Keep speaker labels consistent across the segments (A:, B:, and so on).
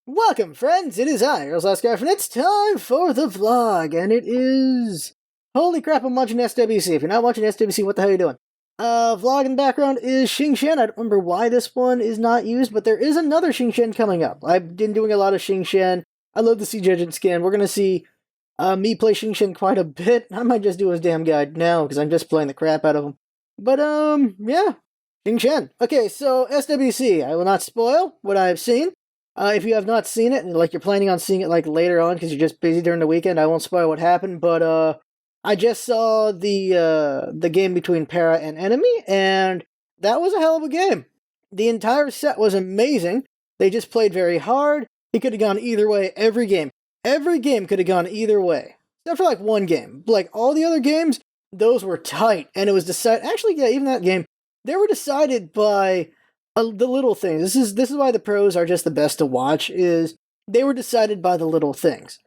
A: Welcome, friends! It is I, Hi-Rez Studios, and it's time for the vlog, and it is... Holy crap, I'm watching SWC. If you're not watching SWC, what the hell are you doing? Vlog in the background is Xingqian. I don't remember why this one is not used, but there is another Xingqian coming up. I've been doing a lot of Xingqian. I love the Siege Agent skin. We're gonna see me play Xingqian quite a bit. I might just do his damn guide now, because I'm just playing the crap out of him. But, yeah. Xingqian. Okay, so SWC. I will not spoil what I've seen. If you have not seen it, and like you're planning on seeing it like later on because you're just busy during the weekend, I won't spoil what happened, but I just saw the game between Para and Enemy, and that was a hell of a game. The entire set was amazing. They just played very hard. It could have gone either way every game. Every game could have gone either way. Except for like one game. Like all the other games, those were tight, and it was decided. Actually, yeah, even that game, they were decided by the little things. This is why the pros are just the best to watch, is they were decided by the little things.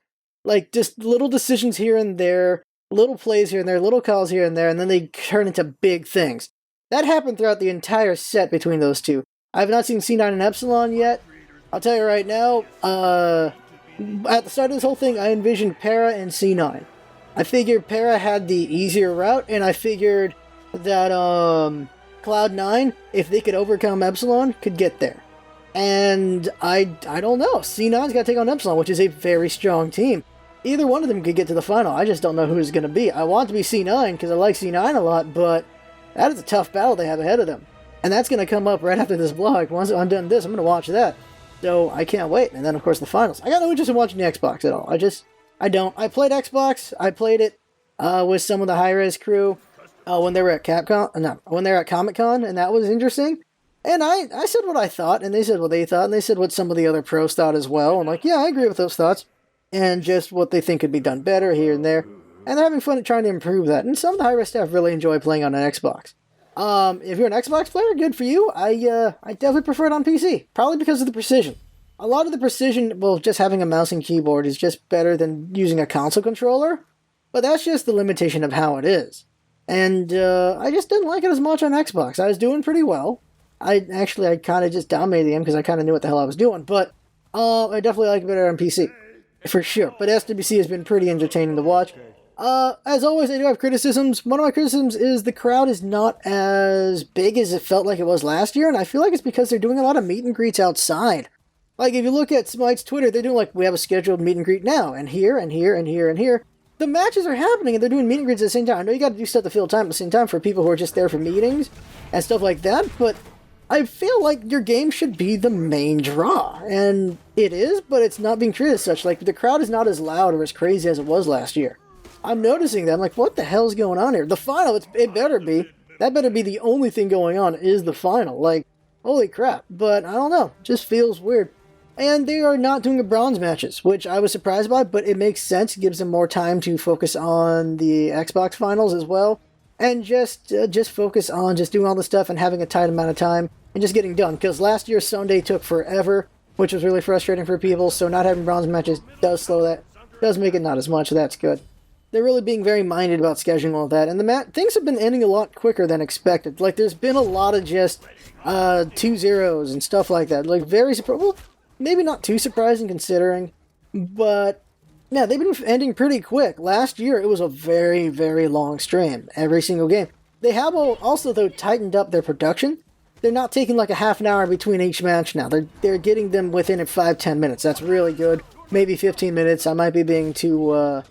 A: Like, just little decisions here and there, little plays here and there, little calls here and there, and then they turn into big things. That happened throughout the entire set between those two. I have not seen C9 and Epsilon yet. I'll tell you right now, at the start of this whole thing, I envisioned Para and C9. I figured Para had the easier route, and I figured that, Cloud9, if they could overcome Epsilon, could get there. And I don't know. C9's got to take on Epsilon, which is a very strong team. Either one of them could get to the final. I just don't know who it's going to be. I want it to be C9 because I like C9 a lot, but that is a tough battle they have ahead of them. And that's going to come up right after this vlog. Once I'm done this, I'm going to watch that. So I can't wait. And then, of course, the finals. I got no interest in watching the Xbox at all. I don't. I played Xbox. I played it with some of the Hi-Rez crew. When they were at when they were at Comic-Con, and that was interesting. And I said what I thought, and they said what they thought, and they said what some of the other pros thought as well. I'm like, yeah, I agree with those thoughts. And just what they think could be done better here and there. And they're having fun at trying to improve that. And some of the Hi-Rez staff really enjoy playing on an Xbox. If you're an Xbox player, good for you. I definitely prefer it on PC. Probably because of the precision. A lot of the precision, well, just having a mouse and keyboard is just better than using a console controller. But that's just the limitation of how it is. And I just didn't like it as much on Xbox. I was doing pretty well. I kind of just dominated the game because I kind of knew what the hell I was doing. But I definitely like it better on PC. For sure. But SWC has been pretty entertaining to watch. As always, I do have criticisms. One of my criticisms is the crowd is not as big as it felt like it was last year. And I feel like it's because they're doing a lot of meet and greets outside. Like, if you look at Smite's Twitter, they're doing like, we have a scheduled meet and greet now. And here, and here, and here, and here. The matches are happening, and they're doing meet and greets at the same time. I know you got to do stuff to fill time at the same time for people who are just there for meetings and stuff like that, but I feel like your game should be the main draw, and it is, but it's not being treated as such. Like, the crowd is not as loud or as crazy as it was last year. I'm noticing that. I'm like, what the hell's going on here? The final, it better be. That better be the only thing going on is the final. Like, holy crap. But I don't know. Just feels weird. And they are not doing the bronze matches, which I was surprised by, but it makes sense. It gives them more time to focus on the Xbox finals as well. And just focus on just doing all the stuff and having a tight amount of time and just getting done. Because last year's Sunday took forever, which was really frustrating for people. So not having bronze matches does slow that. Does make it not as much. That's good. They're really being very minded about scheduling all that. And things have been ending a lot quicker than expected. Like, there's been a lot of just 2-0s and stuff like that. Like, very well, maybe not too surprising considering, but yeah, they've been ending pretty quick. Last year, it was a very, very long stream, every single game. They have also, though, tightened up their production. They're not taking like a half an hour between each match now. They're getting them within 5-10 minutes. That's really good. Maybe 15 minutes. I might be being too,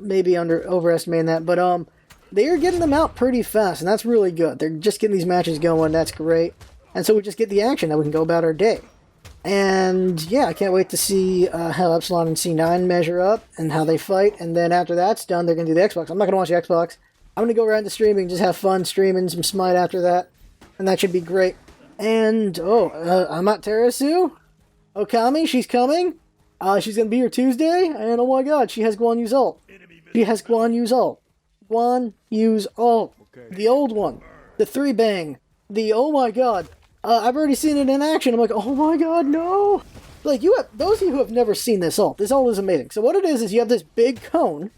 A: maybe overestimating that, but they are getting them out pretty fast, and that's really good. They're just getting these matches going. That's great. And so we just get the action, and we can go about our day. And yeah, I can't wait to see how Epsilon and C9 measure up and how they fight. And then after that's done, they're going to do the Xbox. I'm not going to watch the Xbox. I'm going to go right into streaming, just have fun streaming some Smite after that. And that should be great. And, Amaterasu? Okami, she's coming. She's going to be here Tuesday. And oh my god, she has Guan Yu's ult. She has Guan Yu's ult. Guan Yu's ult. The old one. The 3-bang. The oh my god. I've already seen it in action. I'm like, oh my god, no! Like, those of you who have never seen this ult is amazing. So what it is you have this big cone,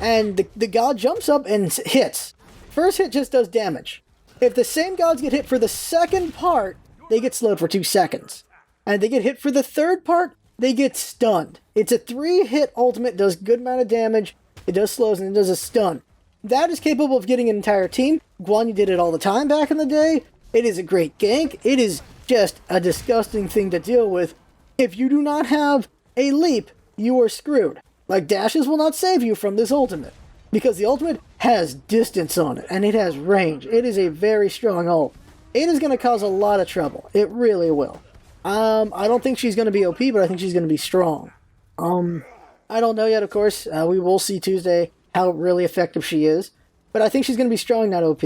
A: and the god jumps up and hits. First hit just does damage. If the same gods get hit for the second part, they get slowed for 2 seconds. And they get hit for the third part, they get stunned. It's a 3-hit ultimate, does good amount of damage, it does slows, and it does a stun. That is capable of getting an entire team. Guan Yu did it all the time back in the day. It is a great gank. It is just a disgusting thing to deal with. If you do not have a leap, you are screwed. Like, dashes will not save you from this ultimate, because the ultimate has distance on it, and it has range. It is a very strong ult. It is going to cause a lot of trouble. It really will. I don't think she's going to be OP, but I think she's going to be strong. I don't know yet, of course. We will see Tuesday how really effective she is. But I think she's going to be strong, not OP.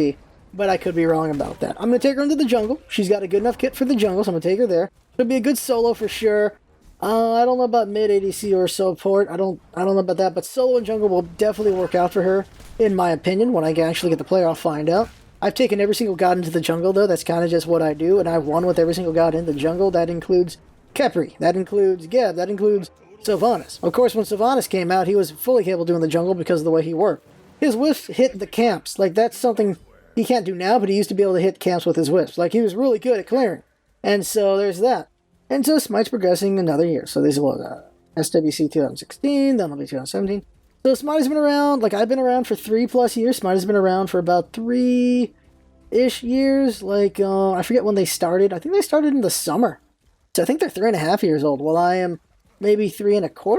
A: But I could be wrong about that. I'm going to take her into the jungle. She's got a good enough kit for the jungle, so I'm going to take her there. It'll be a good solo for sure. I don't know about mid ADC or support. I don't know about that. But solo and jungle will definitely work out for her, in my opinion. When I actually get the player, I'll find out. I've taken every single god into the jungle, though. That's kind of just what I do, and I've won with every single god in the jungle. That includes Khepri. That includes Geb. That includes Sylvanas. Of course, when Sylvanas came out, he was fully capable of doing the jungle because of the way he worked. His whiffs hit the camps. Like, that's something he can't do now, but he used to be able to hit camps with his whiffs. Like, he was really good at clearing. And so, there's that. And so, Smite's progressing another year. So, this was SWC 2016, then it'll be 2017. So Smite has been around, like I've been around for 3+ years. Smite has been around for about 3-ish years. Like, I forget when they started. I think they started in the summer. So I think they're 3.5 years old. Well, I am maybe 3.25,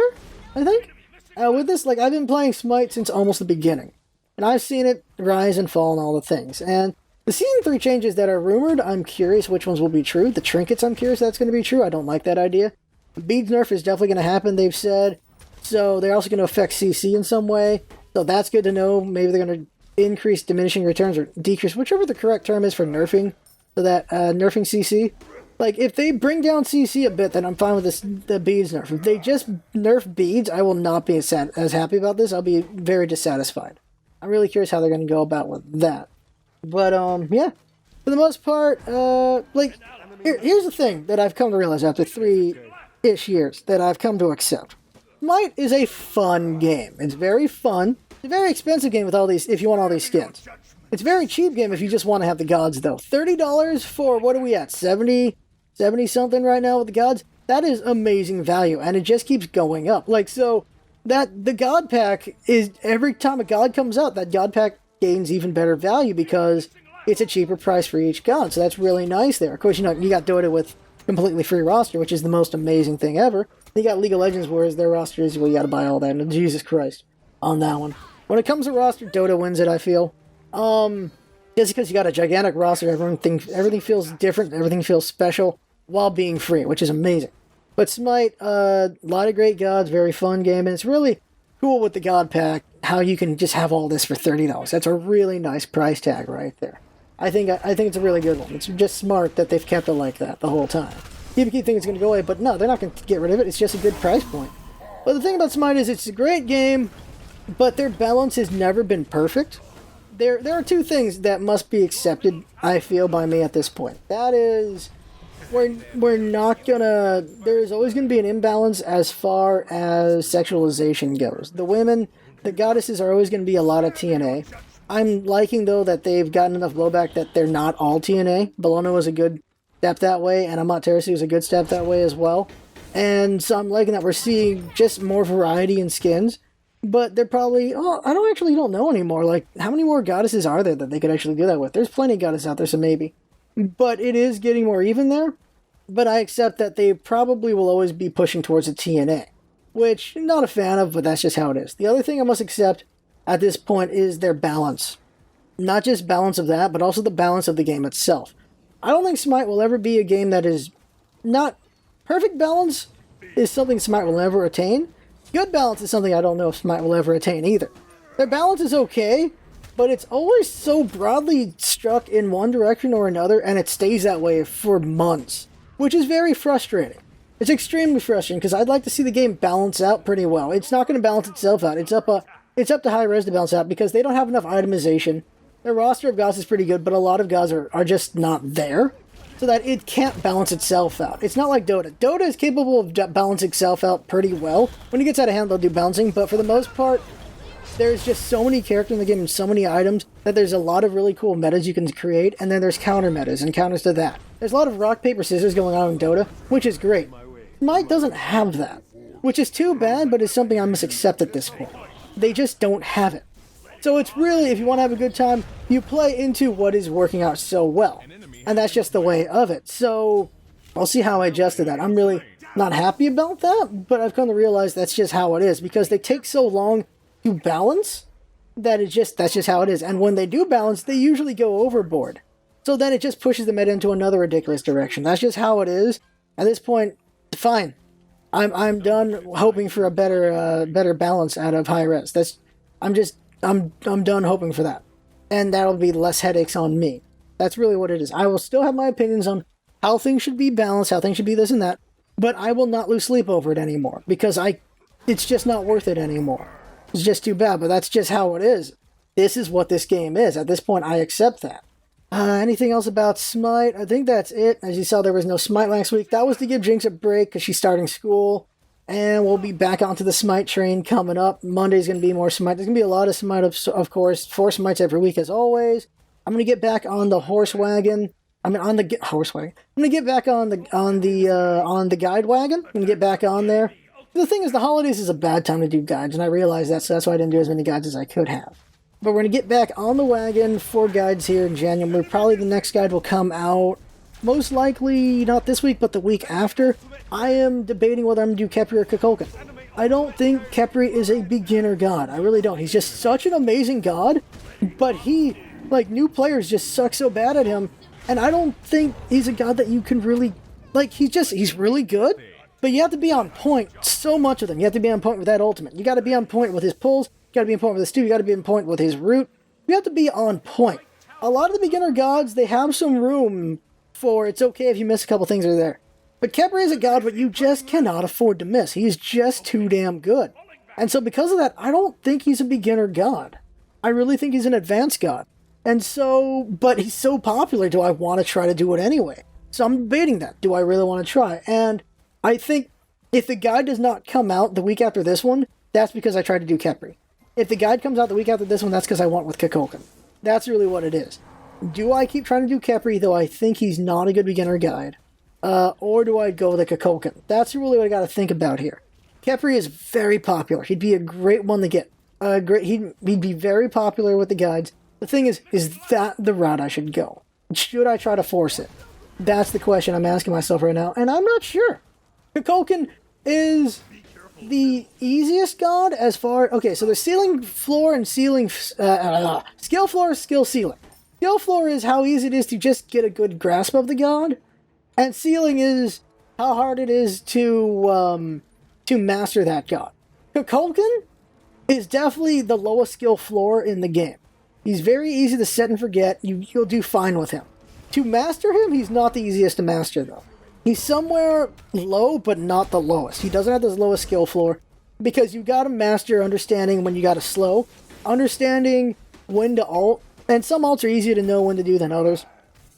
A: I think. With this, like, I've been playing Smite since almost the beginning. And I've seen it rise and fall and all the things. And the Season 3 changes that are rumored, I'm curious which ones will be true. The trinkets, I'm curious that's going to be true. I don't like that idea. The beads nerf is definitely going to happen, they've said. So they're also going to affect CC in some way. So that's good to know. Maybe they're going to increase diminishing returns or decrease, whichever the correct term is for nerfing. So that nerfing CC. Like, if they bring down CC a bit, then I'm fine with this, the beads nerf. If they just nerf beads, I will not be as happy about this. I'll be very dissatisfied. I'm really curious how they're going to go about with that. But, yeah. For the most part, like, here's the thing that I've come to realize after 3-ish years that I've come to accept. Smite is a fun game. It's very fun. It's a very expensive game with all these, if you want all these skins. It's a very cheap game if you just want to have the gods, though. $30 for, what are we at, 70 something right now with the gods? That is amazing value, and it just keeps going up. Like, so, that, the god pack is, every time a god comes out, that god pack gains even better value because it's a cheaper price for each god, so that's really nice there. Of course, you know, you got Dota with completely free roster, which is the most amazing thing ever. You got League of Legends, whereas their roster is, well, you gotta buy all that, and Jesus Christ, on that one. When it comes to roster, Dota wins it, I feel. Just because you got a gigantic roster, everything feels different, everything feels special, while being free, which is amazing. But Smite, a lot of great gods, very fun game, and it's really cool with the god pack, how you can just have all this for $30. That's a really nice price tag right there. I think it's a really good one. It's just smart that they've kept it like that the whole time. People keep thinking it's going to go away, but no, they're not going to get rid of it. It's just a good price point. But the thing about Smite is it's a great game, but their balance has never been perfect. There are two things that must be accepted, I feel, by me at this point. That is, we're not going to... There is always going to be an imbalance as far as sexualization goes. The women, the goddesses are always going to be a lot of TNA. I'm liking, though, that they've gotten enough blowback that they're not all TNA. Bologna was a good step that way, and Amaterasu is a good step that way as well. And so I'm liking that we're seeing just more variety in skins. But they're probably... Oh, I don't know anymore. Like, how many more goddesses are there that they could actually do that with? There's plenty of goddesses out there, so maybe. But it is getting more even there. But I accept that they probably will always be pushing towards a TNA. Which, I'm not a fan of, but that's just how it is. The other thing I must accept at this point is their balance. Not just balance of that, but also the balance of the game itself. I don't think Smite will ever be a game that is not... Perfect balance is something Smite will never attain. Good balance is something I don't know if Smite will ever attain either. Their balance is okay, but it's always so broadly struck in one direction or another, and it stays that way for months, which is very frustrating. It's extremely frustrating, because I'd like to see the game balance out pretty well. It's not going to balance itself out. It's up to Hi-Rez to balance out, because they don't have enough itemization. Their roster of gods is pretty good, but a lot of gods are just not there, so that it can't balance itself out. It's not like Dota. Dota is capable of balancing itself out pretty well. When it gets out of hand, they'll do balancing, but for the most part, there's just so many characters in the game and so many items that there's a lot of really cool metas you can create, and then there's counter metas and counters to that. There's a lot of rock, paper, scissors going on in Dota, which is great. Smite doesn't have that, which is too bad, but it's something I must accept at this point. They just don't have it. So it's really, if you want to have a good time, you play into what is working out so well. And that's just the way of it. So I'll see how I adjust to that. I'm really not happy about that, but I've come to realize that's just how it is, because they take so long to balance that that's just how it is. And when they do balance, they usually go overboard. So then it just pushes the meta into another ridiculous direction. That's just how it is. At this point, fine. I'm done hoping for a better balance out of Hi-Rez. I'm done hoping for that. And that'll be less headaches on me. That's really what it is. I will still have my opinions on how things should be balanced, how things should be this and that, but I will not lose sleep over it anymore, because it's just not worth it anymore. It's just too bad, but that's just how it is. This is what this game is. At this point, I accept that. Anything else about Smite? I think that's it. As you saw, there was no Smite last week. That was to give Jinx a break because she's starting school. And we'll be back onto the Smite train coming up. Monday's going to be more Smite. There's going to be a lot of Smite, of course. 4 Smites every week, as always. I'm going to get back on the horse wagon. On the horse wagon. I'm going to get back on the guide wagon. I'm going to get back on there. The thing is, the holidays is a bad time to do guides, and I realize that, so that's why I didn't do as many guides as I could have. But we're going to get back on the wagon for guides here in January. Probably the next guide will come out, most likely not this week, but the week after. I am debating whether I'm going to do Khepri or Kukulkan. I don't think Khepri is a beginner god. I really don't. He's just such an amazing god, but new players just suck so bad at him, and I don't think he's a god that you can really, he's really good, but you have to be on point, so much of them. You have to be on point with that ultimate. You got to be on point with his pulls. You got to be on point with his stew. You got to be on point with his root. You have to be on point. A lot of the beginner gods, they have some room for it's okay if you miss a couple things or there. But Khepri is a god what you just cannot afford to miss. He's just too damn good. And so because of that, I don't think he's a beginner god. I really think he's an advanced god. And so, but he's so popular, do I want to try to do it anyway? So I'm debating that. Do I really want to try? And I think if the guide does not come out the week after this one, that's because I tried to do Khepri. If the guide comes out the week after this one, that's because I went with Kukulkan. That's really what it is. Do I keep trying to do Khepri, though I think he's not a good beginner guide? Or do I go with a Kukulkan? That's really what I got to think about here. Khepri is very popular. He'd be a great one to get. He'd be very popular with the guides. The thing is that the route I should go? Should I try to force it? That's the question I'm asking myself right now, and I'm not sure. Kukulkan is the easiest god as far... Okay, so there's ceiling floor and ceiling... skill floor, skill ceiling. Skill floor is how easy it is to just get a good grasp of the god, and ceiling is how hard it is to master that god. Kukulkan is definitely the lowest skill floor in the game. He's very easy to set and forget. You'll do fine with him. To master him, he's not the easiest to master, though. He's somewhere low, but not the lowest. He doesn't have the lowest skill floor, because you gotta master understanding when you gotta slow, understanding when to ult, and some ults are easier to know when to do than others,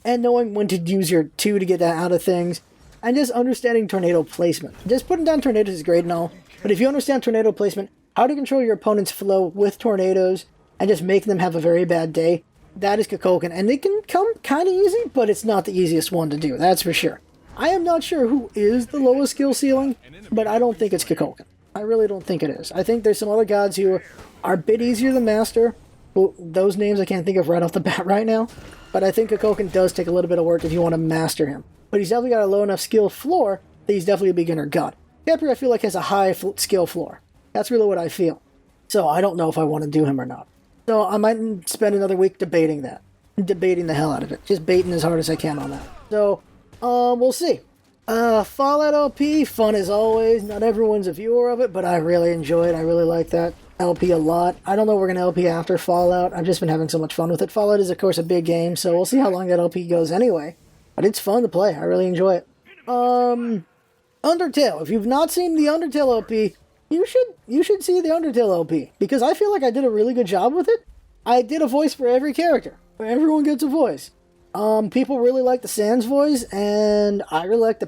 A: and knowing when to use your 2 to get that out of things, and just understanding tornado placement. Just putting down tornadoes is great and all, but if you understand tornado placement, how to control your opponent's flow with tornadoes, and just make them have a very bad day, that is Kukulkan. And it can come kind of easy, but it's not the easiest one to do, that's for sure. I am not sure who is the lowest skill ceiling, but I don't think it's Kukulkan. I really don't think it is. I think there's some other gods who are a bit easier to master. Well, those names I can't think of right off the bat right now, but I think Kukulkan does take a little bit of work if you want to master him. But he's definitely got a low enough skill floor that he's definitely a beginner god. Khepri, I feel like, has a high skill floor. That's really what I feel. So I don't know if I want to do him or not. So I might spend another week debating that. Debating the hell out of it. Just baiting as hard as I can on that. So, we'll see. Fallout LP, fun as always. Not everyone's a viewer of it, but I really enjoy it. I really like that LP a lot. I don't know if we're going to LP after Fallout. I've just been having so much fun with it. Fallout is, of course, a big game, so we'll see how long that LP goes anyway. But it's fun to play. I really enjoy it. Undertale. If you've not seen the Undertale LP, you should see the Undertale LP, because I feel like I did a really good job with it. I did a voice for every character. Everyone gets a voice. People really like the Sans voice, and I really like the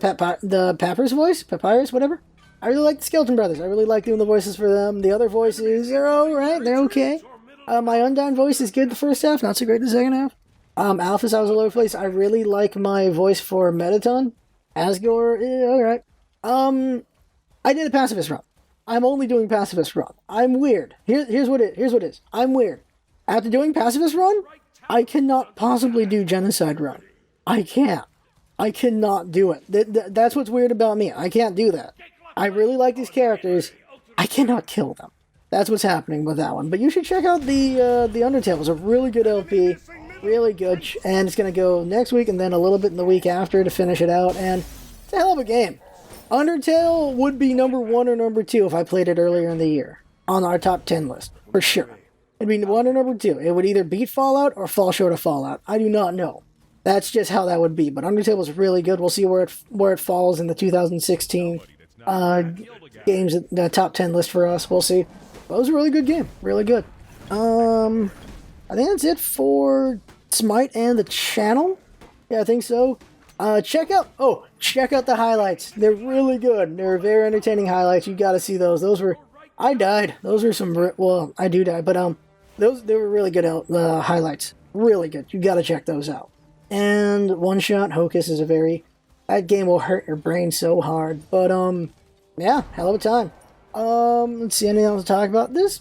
A: Papyrus voice, Papyrus, whatever. I really like the Skeleton Brothers. I really like doing the voices for them. The other voices are alright, they're okay. My Undyne voice is good the first half, not so great the second half. Alphys, I was all over the place. I really like my voice for Metaton. Asgore, alright. I did a pacifist run. I'm only doing pacifist run. I'm weird. Here's what it is. I'm weird. After doing pacifist run, I cannot possibly do genocide run. I can't. I cannot do it. That's what's weird about me. I can't do that. I really like these characters. I cannot kill them. That's what's happening with that one. But you should check out the Undertale. It's a really good LP. Really good. And it's going to go next week and then a little bit in the week after to finish it out. And it's a hell of a game. Undertale would be number 1 or number 2 if I played it earlier in the year. On our top 10 list. For sure. It'd be 1 or number 2. It would either beat Fallout or fall short of Fallout. I do not know. That's just how that would be. But Undertale was really good. We'll see where it falls in the 2016 games, the top 10 list for us. We'll see. But it was a really good game. Really good. I think that's it for Smite and the channel. Yeah, I think so. Check out the highlights. They're really good. They're very entertaining highlights. You got to see those. I died. Those are some. Well, I do die, but they were really good highlights. Really good. You got to check those out. And One Shot Hocus is that game will hurt your brain so hard. But yeah, hell of a time. Let's see, anything else to talk about? There's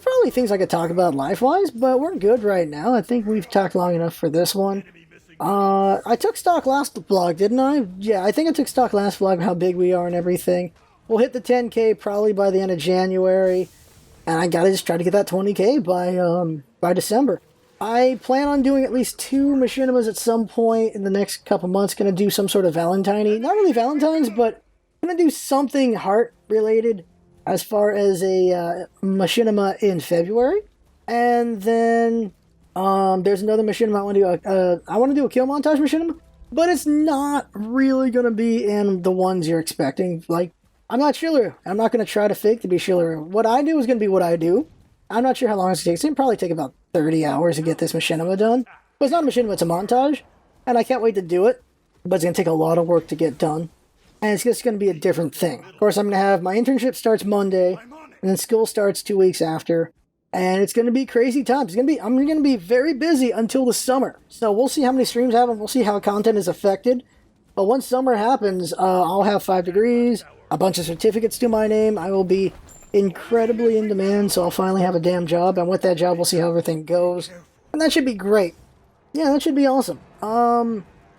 A: probably things I could talk about life-wise, but we're good right now. I think we've talked long enough for this one. I took stock last vlog, didn't I? Yeah, I think I took stock last vlog, how big we are and everything. We'll hit the 10K probably by the end of January, and I gotta just try to get that 20K by December. I plan on doing at least 2 machinimas at some point in the next couple months. Gonna do some sort of Valentine-y. Not really Valentine's, but gonna do something heart-related as far as a machinima in February. And then there's another machinima I want to do. I want to do a kill montage machinima, but it's not really going to be in the ones you're expecting. Like, I'm not Shilleru. I'm not going to try to fake to be Shilleru. What I do is going to be what I do. I'm not sure how long it's going to take. It's going to probably take about 30 hours to get this machinima done. But it's not a machinima, it's a montage. And I can't wait to do it. But it's going to take a lot of work to get done. And it's just going to be a different thing. Of course, I'm going to have my internship starts Monday. And then school starts 2 weeks after. And it's going to be crazy times. I'm going to be very busy until the summer. So we'll see how many streams I have, and we'll see how content is affected. But once summer happens, I'll have 5 degrees, a bunch of certificates to my name. I will be incredibly in demand, so I'll finally have a damn job. And with that job, we'll see how everything goes. And that should be great. Yeah, that should be awesome.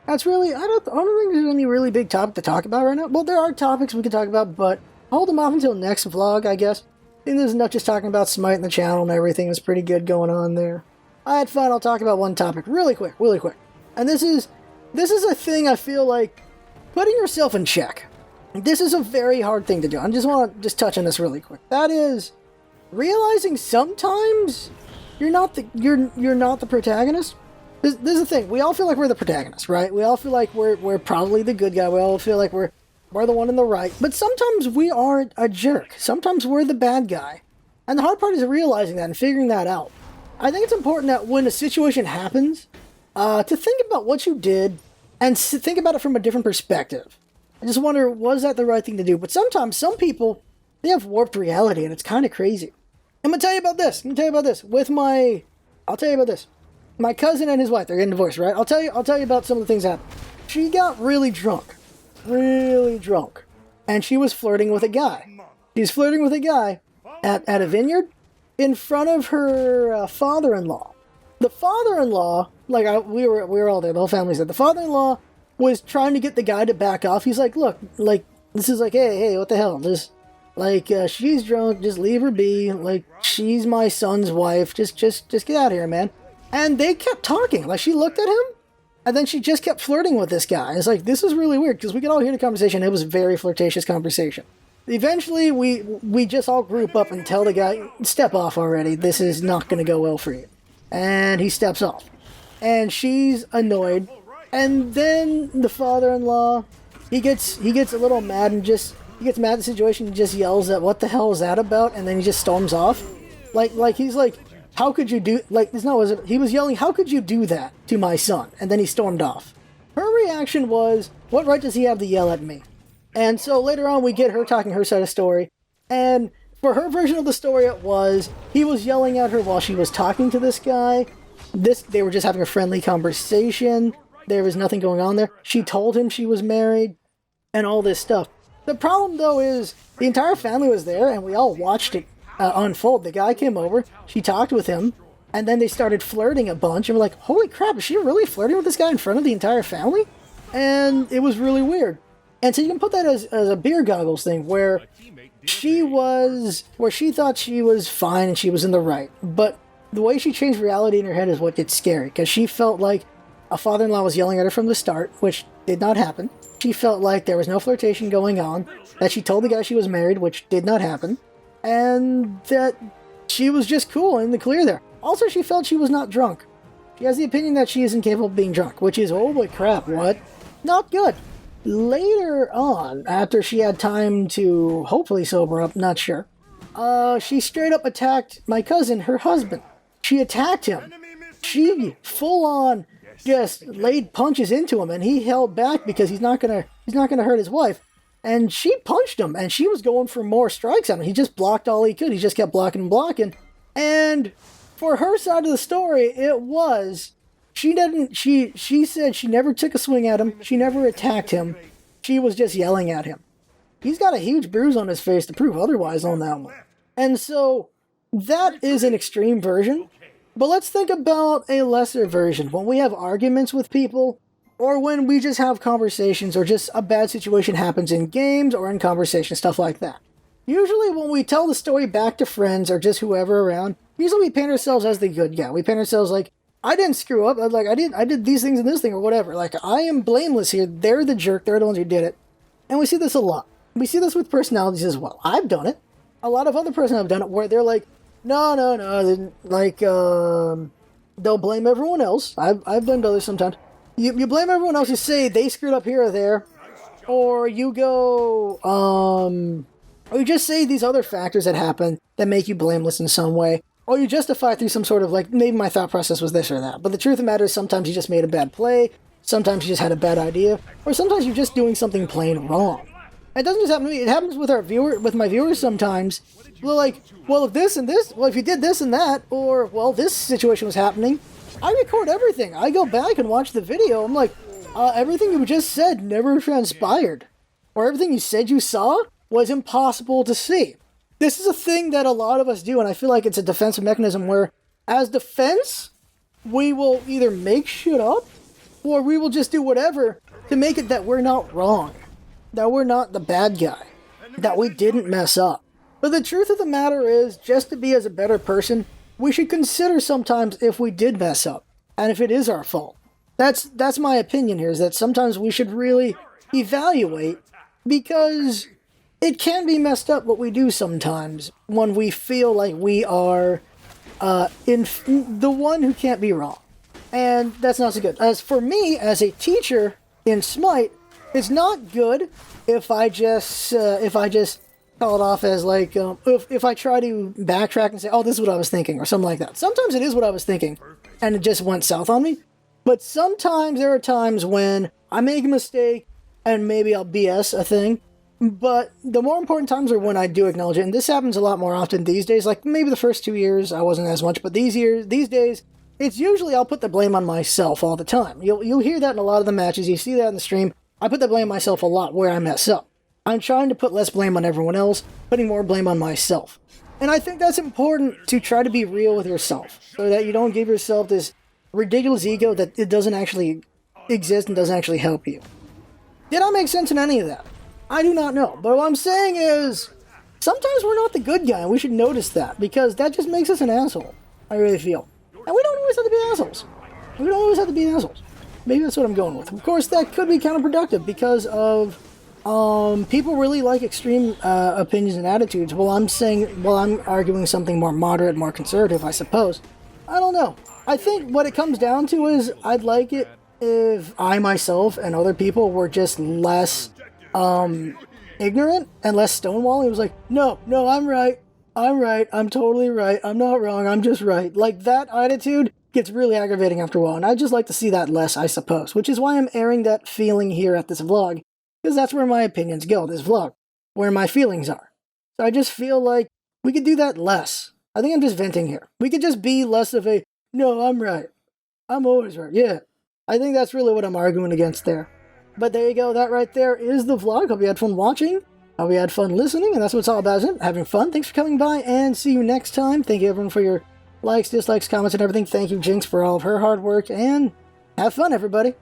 A: That's really, I don't think there's any really big topic to talk about right now. Well, there are topics we could talk about, but I'll hold them off until next vlog, I guess. I think there's enough just talking about Smite and the channel and everything. It's pretty good going on there. I had fun. I'll talk about one topic really quick. And this is a thing I feel like putting yourself in check. This is a very hard thing to do. I just want to touch on this really quick. That is realizing sometimes you're not the protagonist. This is the thing. We all feel like we're the protagonist, right? We all feel like we're probably the good guy. We all feel like we're the one in the right. But sometimes we are a jerk. Sometimes we're the bad guy. And the hard part is realizing that and figuring that out. I think it's important that when a situation happens, to think about what you did and think about it from a different perspective. I just wonder, was that the right thing to do? But sometimes some people, they have warped reality and it's kind of crazy. I'm going to tell you about this. I'll tell you about this. My cousin and his wife, they're getting divorced, right? I'll tell you about some of the things that happened. She got really drunk. And she was flirting with a guy. She's flirting with a guy at a vineyard in front of her father-in-law. The father-in-law, we were all there, the whole family said, the father-in-law was trying to get the guy to back off. He's like, look, this is like, hey, what the hell? Just, she's drunk, just leave her be. She's my son's wife. Just get out of here, man. And they kept talking. She looked at him, and then she just kept flirting with this guy. It's like, this is really weird, because we could all hear the conversation. It was a very flirtatious conversation. Eventually, we just all group up and tell the guy, step off already. This is not going to go well for you. And he steps off. And she's annoyed. And then the father-in-law, he gets a little mad and he gets mad at the situation and just yells at, what the hell is that about? And then he just storms off. He's like, how could you do, he was yelling, how could you do that to my son? And then he stormed off. Her reaction was, what right does he have to yell at me? And so later on we get her talking her side of the story. And for her version of the story it was, he was yelling at her while she was talking to this guy. They were just having a friendly conversation. There was nothing going on there. She told him she was married and all this stuff. The problem, though, is the entire family was there, and we all watched it unfold. The guy came over, she talked with him, and then they started flirting a bunch, and we're like, holy crap, is she really flirting with this guy in front of the entire family? And it was really weird. And so you can put that as a beer goggles thing, where she thought she was fine and she was in the right. But the way she changed reality in her head is what gets scary, because she felt like a father-in-law was yelling at her from the start, which did not happen. She felt like there was no flirtation going on, that she told the guy she was married, which did not happen, and that she was just cool in the clear there. Also, she felt she was not drunk. She has the opinion that she is incapable of being drunk, which is, holy crap, what? Not good. Later on, after she had time to hopefully sober up, not sure, she straight up attacked my cousin, her husband. She attacked him. She full-on just laid punches into him, and he held back because he's not gonna hurt his wife. And she punched him, and she was going for more strikes on him. He just blocked all he could. He just kept blocking and blocking. And for her side of the story, it was she said she never took a swing at him. She never attacked him. She was just yelling at him. He's got a huge bruise on his face to prove otherwise on that one. And so that is an extreme version. But let's think about a lesser version. When we have arguments with people, or when we just have conversations, or just a bad situation happens in games or in conversation, stuff like that. Usually when we tell the story back to friends or just whoever around, usually we paint ourselves as the good guy. We paint ourselves like, I didn't screw up. Like, I did these things and this thing or whatever. Like, I am blameless here. They're the jerk. They're the ones who did it. And we see this a lot. We see this with personalities as well. I've done it. A lot of other person have done it where they're like, no. Like, they'll blame everyone else. I've blamed others sometimes. You blame everyone else. You say they screwed up here or there. Or you go, or you just say these other factors that happen that make you blameless in some way. Or you justify through some sort of like, maybe my thought process was this or that. But the truth of the matter is sometimes you just made a bad play. Sometimes you just had a bad idea. Or sometimes you're just doing something plain wrong. It doesn't just happen to me. It happens with my viewers sometimes. They're like, well, if this and this, well, if you did this and that, or, well, this situation was happening, I record everything. I go back and watch the video. I'm like, everything you just said never transpired. Or everything you said you saw was impossible to see. This is a thing that a lot of us do, and I feel like it's a defensive mechanism where, as defense, we will either make shit up, or we will just do whatever to make it that we're not wrong. That we're not the bad guy. That we didn't mess up. But the truth of the matter is, just to be as a better person, we should consider sometimes if we did mess up, and if it is our fault. That's my opinion here, is that sometimes we should really evaluate, because it can be messed up what we do sometimes when we feel like we are the one who can't be wrong. And that's not so good. As for me, as a teacher in Smite, it's not good if I just call it off as like, if I try to backtrack and say, oh, this is what I was thinking, or something like that. Sometimes it is what I was thinking, and it just went south on me. But sometimes there are times when I make a mistake, and maybe I'll BS a thing. But the more important times are when I do acknowledge it, and this happens a lot more often these days. Like, maybe the first 2 years I wasn't as much, but these days, it's usually I'll put the blame on myself all the time. You'll hear that in a lot of the matches, you see that in the stream. I put the blame on myself a lot where I mess up. I'm trying to put less blame on everyone else, putting more blame on myself. And I think that's important, to try to be real with yourself, so that you don't give yourself this ridiculous ego that it doesn't actually exist and doesn't actually help you. Did I make sense in any of that? I do not know. But what I'm saying is, sometimes we're not the good guy, and we should notice that, because that just makes us an asshole, I really feel. And we don't always have to be assholes. We don't always have to be assholes. Maybe that's what I'm going with. Of course, that could be counterproductive because of people really like extreme opinions and attitudes. Well, I'm arguing something more moderate, more conservative, I suppose. I don't know. I think what it comes down to is I'd like it if I myself and other people were just less ignorant and less stonewalling. It was like, no, I'm right, I'm totally right, I'm not wrong, I'm just right. Like, that attitude gets really aggravating after a while, and I'd just like to see that less, I suppose, which is why I'm airing that feeling here at this vlog, because that's where my opinions go, this vlog, where my feelings are. So I just feel like we could do that less. I think I'm just venting here. We could just be less of a, no, I'm right, I'm always right, yeah. I think that's really what I'm arguing against there. But there you go, that right there is the vlog. Hope you had fun watching. We had fun listening, and that's what it's all about, isn't it? Having fun. Thanks for coming by, and see you next time. Thank you, everyone, for your likes, dislikes, comments, and everything. Thank you, Jinx, for all of her hard work, and have fun, everybody.